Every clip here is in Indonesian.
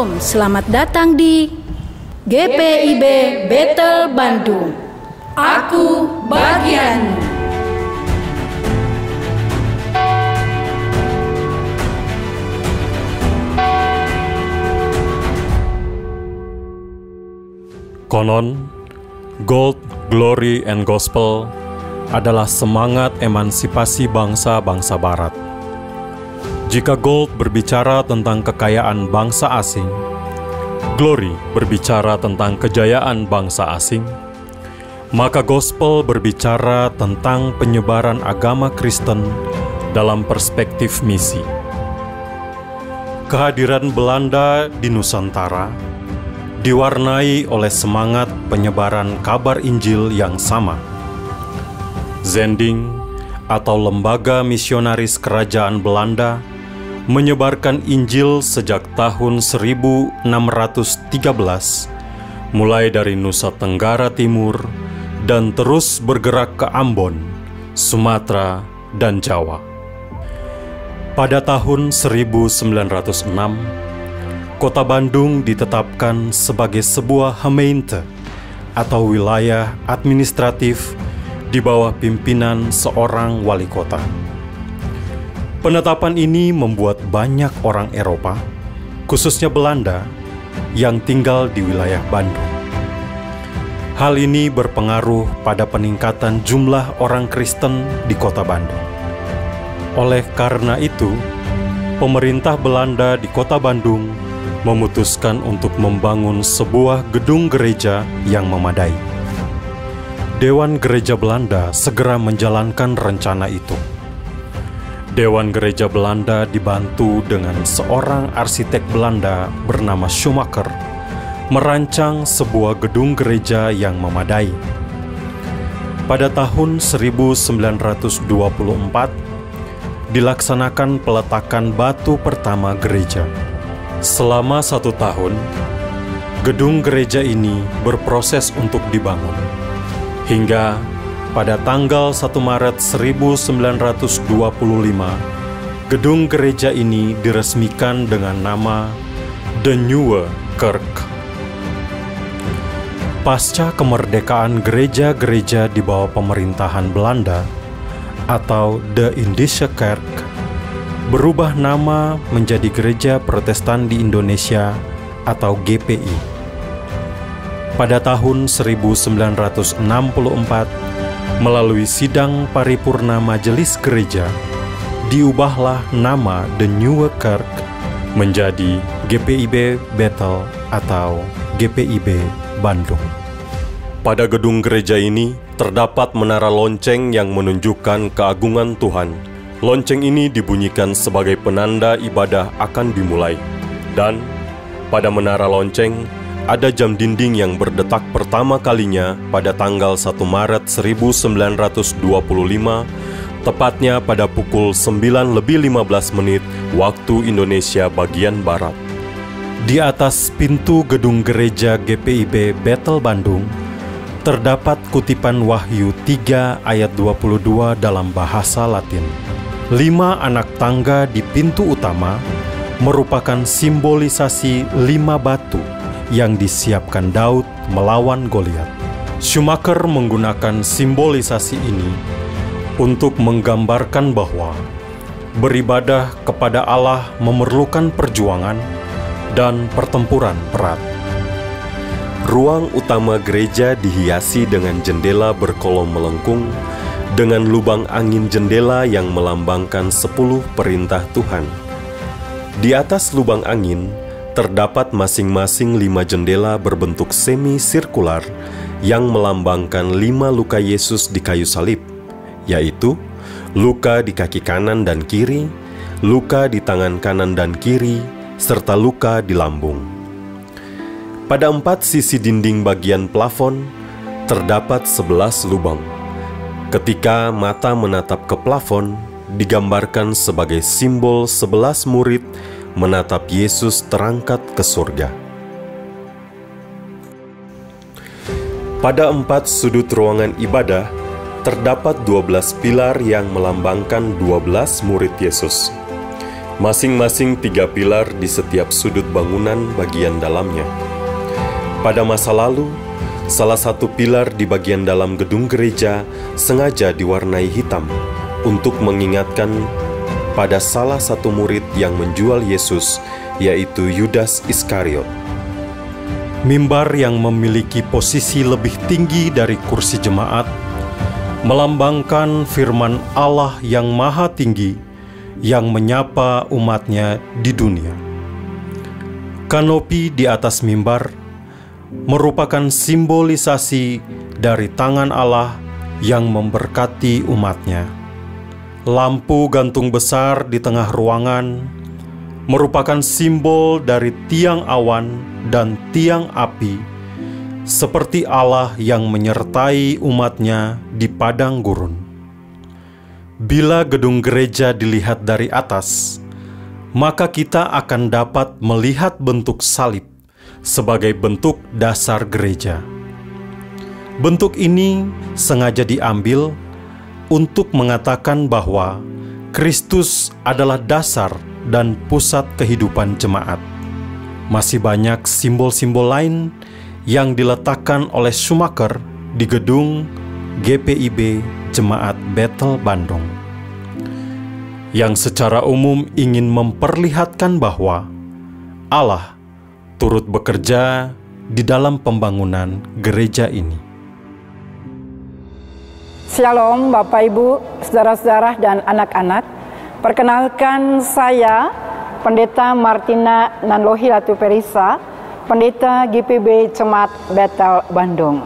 Shalom, selamat datang di GPIB Bethel Bandung. Aku bagianmu. Konon, Gold, Glory, and Gospel adalah semangat emansipasi bangsa-bangsa Barat. Jika Gold berbicara tentang kekayaan bangsa asing, Glory berbicara tentang kejayaan bangsa asing, maka Gospel berbicara tentang penyebaran agama Kristen dalam perspektif misi. Kehadiran Belanda di Nusantara diwarnai oleh semangat penyebaran kabar Injil yang sama. Zending atau Lembaga Misionaris Kerajaan Belanda menyebarkan Injil sejak tahun 1613, mulai dari Nusa Tenggara Timur dan terus bergerak ke Ambon, Sumatera, dan Jawa. Pada tahun 1906, Kota Bandung ditetapkan sebagai sebuah gemeente atau wilayah administratif di bawah pimpinan seorang wali kota. Penetapan ini membuat banyak orang Eropa, khususnya Belanda, yang tinggal di wilayah Bandung. Hal ini berpengaruh pada peningkatan jumlah orang Kristen di kota Bandung. Oleh karena itu, pemerintah Belanda di kota Bandung memutuskan untuk membangun sebuah gedung gereja yang memadai. Dewan Gereja Belanda segera menjalankan rencana itu. Dewan Gereja Belanda dibantu dengan seorang arsitek Belanda bernama Schumacher merancang sebuah gedung gereja yang memadai. Pada tahun 1924 dilaksanakan peletakan batu pertama gereja. Selama 1 tahun, gedung gereja ini berproses untuk dibangun. Hingga pada tanggal 1 Maret 1925, gedung gereja ini diresmikan dengan nama The Nieuwe Kerk. Pasca kemerdekaan gereja-gereja di bawah pemerintahan Belanda atau The Indische Kerk berubah nama menjadi Gereja Protestan di Indonesia atau GPI. Pada tahun 1964, melalui sidang paripurna Majelis Gereja, diubahlah nama The Nieuwe Kerk menjadi GPIB Bethel atau GPIB Bandung. Pada gedung gereja ini terdapat menara lonceng yang menunjukkan keagungan Tuhan. Lonceng ini dibunyikan sebagai penanda ibadah akan dimulai. Dan pada menara lonceng ada jam dinding yang berdetak pertama kalinya pada tanggal 1 Maret 1925, tepatnya pada pukul 9:15 waktu Indonesia bagian Barat. Di atas pintu gedung gereja GPIB Bethel Bandung, terdapat kutipan Wahyu 3 ayat 22 dalam bahasa Latin. 5 anak tangga di pintu utama merupakan simbolisasi 5 batu yang disiapkan Daud melawan Goliat. Schumacher menggunakan simbolisasi ini untuk menggambarkan bahwa beribadah kepada Allah memerlukan perjuangan dan pertempuran berat. Ruang utama gereja dihiasi dengan jendela berkolom melengkung dengan lubang angin jendela yang melambangkan 10 perintah Tuhan. Di atas lubang angin terdapat masing-masing 5 jendela berbentuk semi-sirkular yang melambangkan 5 luka Yesus di kayu salib, yaitu luka di kaki kanan dan kiri, luka di tangan kanan dan kiri, serta luka di lambung. Pada 4 sisi dinding bagian plafon, terdapat 11 lubang. Ketika mata menatap ke plafon, digambarkan sebagai simbol 11 murid menatap Yesus terangkat ke surga. Pada 4 sudut ruangan ibadah, terdapat 12 pilar yang melambangkan 12 murid Yesus. masing-masing 3 pilar di setiap sudut bangunan bagian dalamnya. Pada masa lalu, salah satu pilar di bagian dalam gedung gereja sengaja diwarnai hitam untuk mengingatkan pada salah satu murid yang menjual Yesus, yaitu Yudas Iskariot. Mimbar yang memiliki posisi lebih tinggi dari kursi jemaat melambangkan firman Allah yang maha tinggi yang menyapa umatnya di dunia. Kanopi di atas mimbar merupakan simbolisasi dari tangan Allah yang memberkati umatnya. Lampu gantung besar di tengah ruangan merupakan simbol dari tiang awan dan tiang api, seperti Allah yang menyertai umatnya di padang gurun. Bila gedung gereja dilihat dari atas, maka kita akan dapat melihat bentuk salib sebagai bentuk dasar gereja. Bentuk ini sengaja diambil untuk mengatakan bahwa Kristus adalah dasar dan pusat kehidupan jemaat. Masih banyak simbol-simbol lain yang diletakkan oleh Schumacher di gedung GPIB Jemaat Bethel Bandung, yang secara umum ingin memperlihatkan bahwa Allah turut bekerja di dalam pembangunan gereja ini. Shalom Bapak Ibu, saudara-saudara dan anak-anak. Perkenalkan saya Pendeta Martina Nanlohi Ratu Perisa, Pendeta GPB Jemaat Bethel Bandung.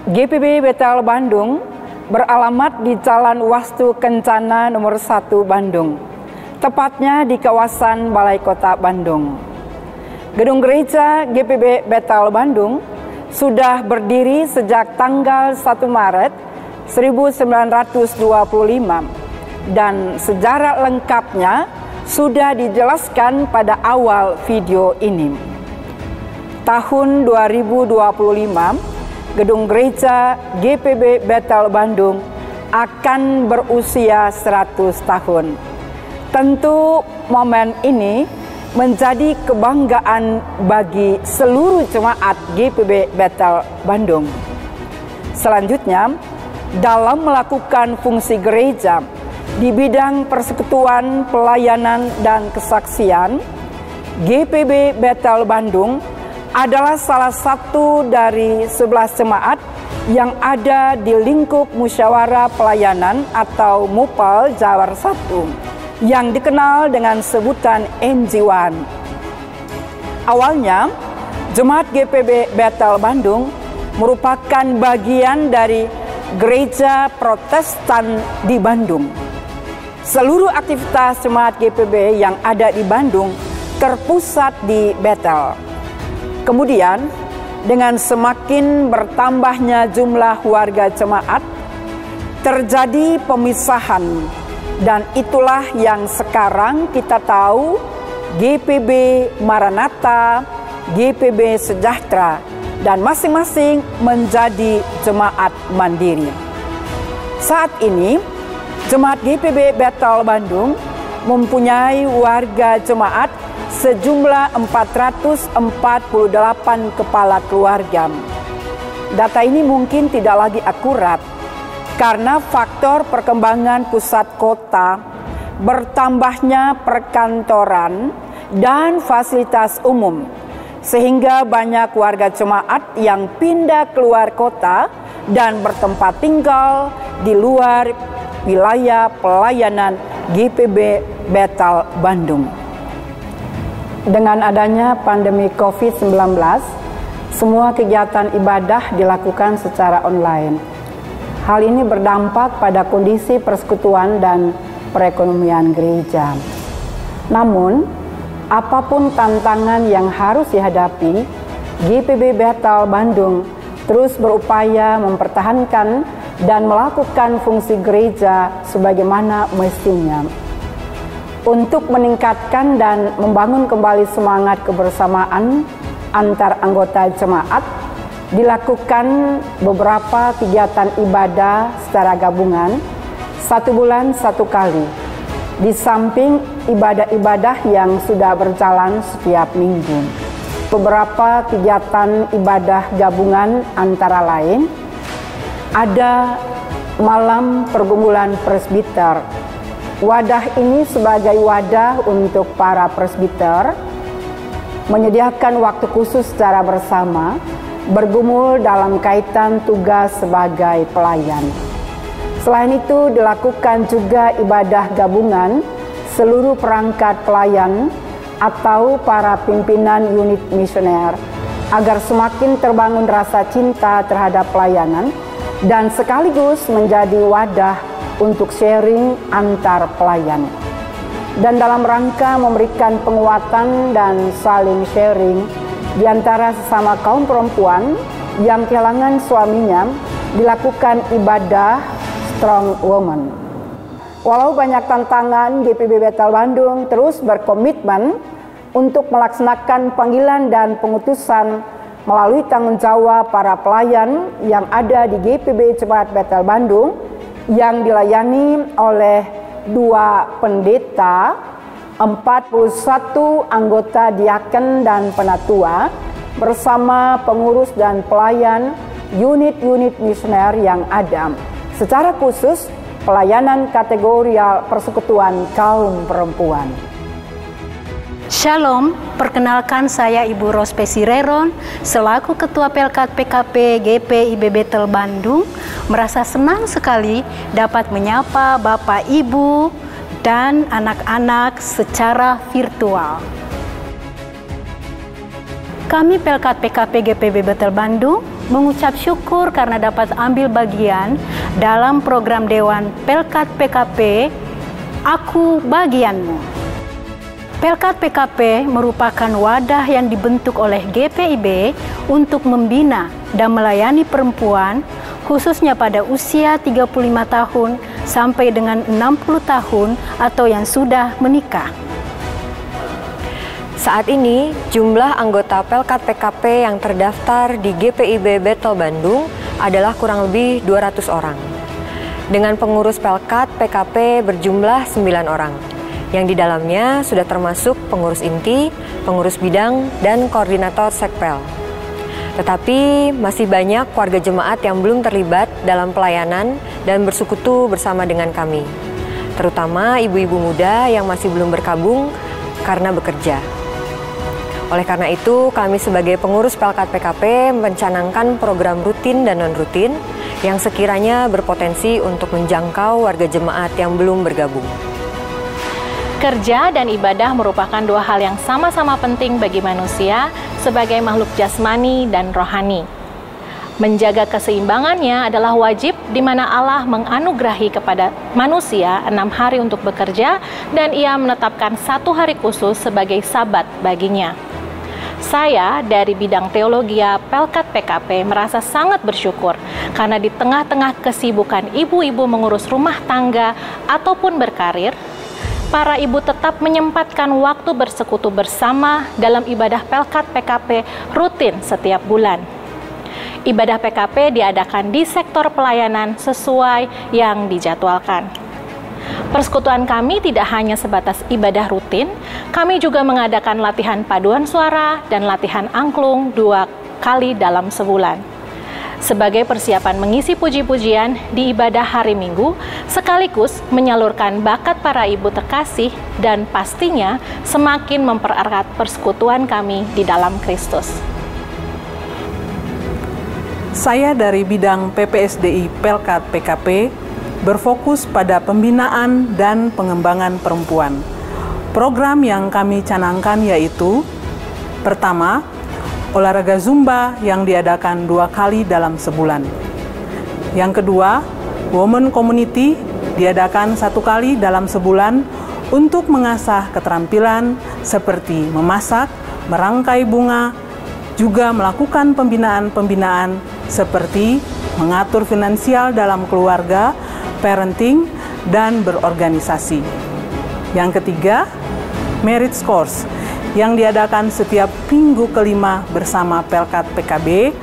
GPB Bethel Bandung beralamat di Jalan Wastu Kencana nomor 1 Bandung, tepatnya di kawasan Balai Kota Bandung. Gedung gereja GPB Bethel Bandung sudah berdiri sejak tanggal 1 Maret 1925 dan sejarah lengkapnya sudah dijelaskan pada awal video ini. Tahun 2025, gedung gereja GPB Bethel Bandung akan berusia 100 tahun. Tentu momen ini menjadi kebanggaan bagi seluruh jemaat GPB Bethel Bandung. Selanjutnya, dalam melakukan fungsi gereja di bidang persekutuan, pelayanan, dan kesaksian, GPB Bethel Bandung adalah salah satu dari 11 jemaat yang ada di lingkup Musyawarah Pelayanan atau MUPAL Jawar 1 yang dikenal dengan sebutan NG1. Awalnya, jemaat GPB Bethel Bandung merupakan bagian dari Gereja Protestan di Bandung. Seluruh aktivitas jemaat GPB yang ada di Bandung terpusat di Bethel. Kemudian, dengan semakin bertambahnya jumlah warga jemaat, terjadi pemisahan, dan itulah yang sekarang kita tahu GPB Maranatha, GPB Sejahtera, dan masing-masing menjadi jemaat mandiri. Saat ini, jemaat GPB Bethel Bandung mempunyai warga jemaat sejumlah 448 kepala keluarga. Data ini mungkin tidak lagi akurat karena faktor perkembangan pusat kota, bertambahnya perkantoran, dan fasilitas umum, sehingga banyak warga jemaat yang pindah keluar kota dan bertempat tinggal di luar wilayah pelayanan GPB Bethel Bandung. Dengan adanya pandemi COVID-19, semua kegiatan ibadah dilakukan secara online. Hal ini berdampak pada kondisi persekutuan dan perekonomian gereja. Namun, apapun tantangan yang harus dihadapi, GPB Bethel Bandung terus berupaya mempertahankan dan melakukan fungsi gereja sebagaimana mestinya. Untuk meningkatkan dan membangun kembali semangat kebersamaan antar anggota jemaat, dilakukan beberapa kegiatan ibadah secara gabungan 1 bulan 1 kali di samping ibadah-ibadah yang sudah berjalan setiap minggu. Beberapa kegiatan ibadah gabungan antara lain ada malam pergumulan presbiter. Wadah ini sebagai wadah untuk para presbiter menyediakan waktu khusus secara bersama bergumul dalam kaitan tugas sebagai pelayan. Selain itu dilakukan juga ibadah gabungan seluruh perangkat pelayan atau para pimpinan unit misioner agar semakin terbangun rasa cinta terhadap pelayanan dan sekaligus menjadi wadah untuk sharing antar pelayan. Dan dalam rangka memberikan penguatan dan saling sharing di antara sesama kaum perempuan yang kehilangan suaminya, dilakukan ibadah Strong Woman. Walau banyak tantangan, GPIB Bethel Bandung terus berkomitmen untuk melaksanakan panggilan dan pengutusan melalui tanggung jawab para pelayan yang ada di GPIB Jemaat Bethel Bandung yang dilayani oleh 2 pendeta, 41 anggota diaken dan penatua bersama pengurus dan pelayan unit-unit misioner yang ada. Secara khusus pelayanan kategorial persekutuan kaum perempuan. Shalom, perkenalkan saya Ibu Rospesi Reron selaku Ketua Pelkat PKP GPIB Bethel Bandung. Merasa senang sekali dapat menyapa Bapak Ibu dan anak-anak secara virtual. Kami Pelkat PKP GPIB Bethel Bandung mengucap syukur karena dapat ambil bagian dalam program Dewan Pelkat PKP Aku Bagianmu. Pelkat PKP merupakan wadah yang dibentuk oleh GPIB untuk membina dan melayani perempuan, khususnya pada usia 35 tahun sampai dengan 60 tahun atau yang sudah menikah. Saat ini, jumlah anggota Pelkat PKP yang terdaftar di GPIB Bethel Bandung adalah kurang lebih 200 orang. Dengan pengurus Pelkat PKP berjumlah 9 orang. Yang di dalamnya sudah termasuk pengurus inti, pengurus bidang, dan koordinator sekpel. Tetapi masih banyak warga jemaat yang belum terlibat dalam pelayanan dan bersekutu bersama dengan kami, terutama ibu-ibu muda yang masih belum berkabung karena bekerja. Oleh karena itu, kami sebagai pengurus Pelkat PKP mencanangkan program rutin dan non-rutin yang sekiranya berpotensi untuk menjangkau warga jemaat yang belum bergabung. Kerja dan ibadah merupakan 2 hal yang sama-sama penting bagi manusia sebagai makhluk jasmani dan rohani. Menjaga keseimbangannya adalah wajib di mana Allah menganugerahi kepada manusia 6 hari untuk bekerja dan Ia menetapkan 1 hari khusus sebagai sabat baginya. Saya dari bidang teologia Pelkat PKP merasa sangat bersyukur karena di tengah-tengah kesibukan ibu-ibu mengurus rumah tangga ataupun berkarir, para ibu tetap menyempatkan waktu bersekutu bersama dalam ibadah Pelkat PKP rutin setiap bulan. Ibadah PKP diadakan di sektor pelayanan sesuai yang dijadwalkan. Persekutuan kami tidak hanya sebatas ibadah rutin, kami juga mengadakan latihan paduan suara dan latihan angklung 2 kali dalam sebulan. Sebagai persiapan mengisi puji-pujian di ibadah hari Minggu, sekaligus menyalurkan bakat para ibu terkasih dan pastinya semakin mempererat persekutuan kami di dalam Kristus. Saya dari bidang PPSDI Pelkat PKP berfokus pada pembinaan dan pengembangan perempuan. Program yang kami canangkan yaitu: pertama, olahraga Zumba yang diadakan 2 kali dalam sebulan. Yang kedua, Women Community diadakan 1 kali dalam sebulan untuk mengasah keterampilan seperti memasak, merangkai bunga, juga melakukan pembinaan-pembinaan seperti mengatur finansial dalam keluarga, parenting, dan berorganisasi. Yang ketiga, Marriage Course yang diadakan setiap minggu kelima bersama Pelkat PKB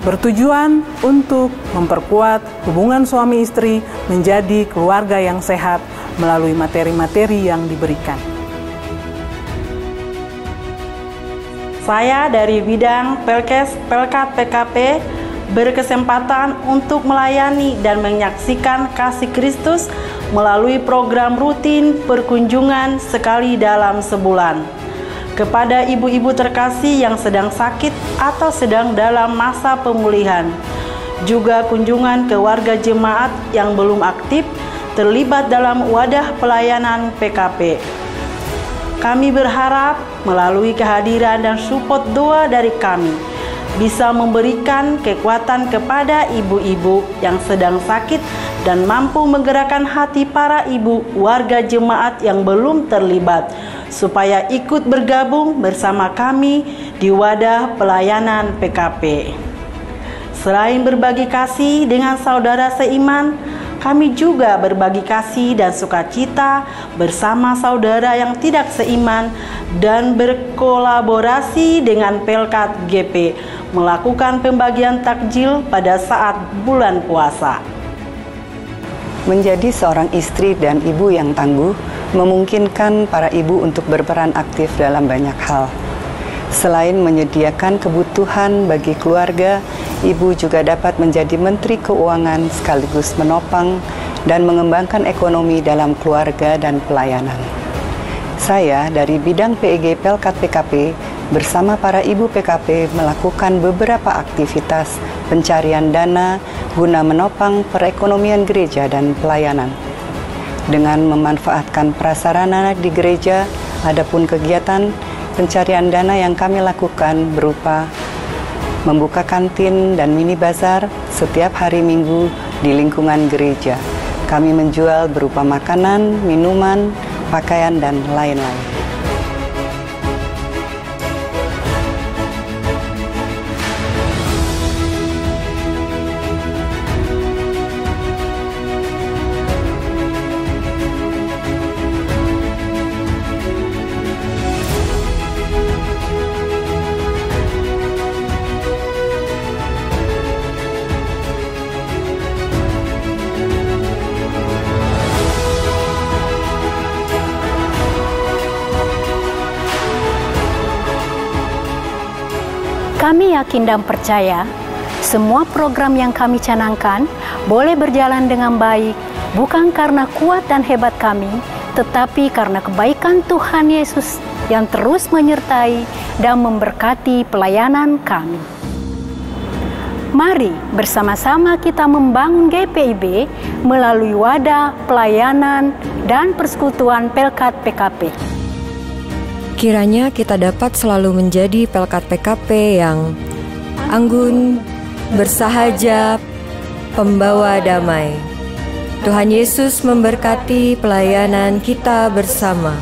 bertujuan untuk memperkuat hubungan suami istri menjadi keluarga yang sehat melalui materi-materi yang diberikan. Saya dari bidang Pelkes Pelkat PKP berkesempatan untuk melayani dan menyaksikan kasih Kristus melalui program rutin perkunjungan sekali dalam sebulan kepada ibu-ibu terkasih yang sedang sakit atau sedang dalam masa pemulihan. Juga kunjungan ke warga jemaat yang belum aktif terlibat dalam wadah pelayanan PKP. Kami berharap melalui kehadiran dan support doa dari kami bisa memberikan kekuatan kepada ibu-ibu yang sedang sakit dan mampu menggerakkan hati para ibu warga jemaat yang belum terlibat supaya ikut bergabung bersama kami di wadah pelayanan PKP. Selain berbagi kasih dengan saudara seiman, kami juga berbagi kasih dan sukacita bersama saudara yang tidak seiman dan berkolaborasi dengan Pelkat GP melakukan pembagian takjil pada saat bulan puasa. Menjadi seorang istri dan ibu yang tangguh memungkinkan para ibu untuk berperan aktif dalam banyak hal. Selain menyediakan kebutuhan bagi keluarga, ibu juga dapat menjadi Menteri Keuangan sekaligus menopang dan mengembangkan ekonomi dalam keluarga dan pelayanan. Saya dari bidang PEG Pelkat PKP bersama para ibu PKP melakukan beberapa aktivitas pencarian dana guna menopang perekonomian gereja dan pelayanan. Dengan memanfaatkan prasarana di gereja, adapun kegiatan pencarian dana yang kami lakukan berupa membuka kantin dan mini bazar setiap hari Minggu di lingkungan gereja. Kami menjual berupa makanan, minuman, pakaian, dan lain-lain. Kami yakin dan percaya semua program yang kami canangkan boleh berjalan dengan baik, bukan karena kuat dan hebat kami, tetapi karena kebaikan Tuhan Yesus yang terus menyertai dan memberkati pelayanan kami. Mari bersama-sama kita membangun GPIB melalui wadah pelayanan dan persekutuan Pelkat PKP. Kiranya kita dapat selalu menjadi Pelkat PKP yang anggun, bersahaja, pembawa damai. Tuhan Yesus memberkati pelayanan kita bersama.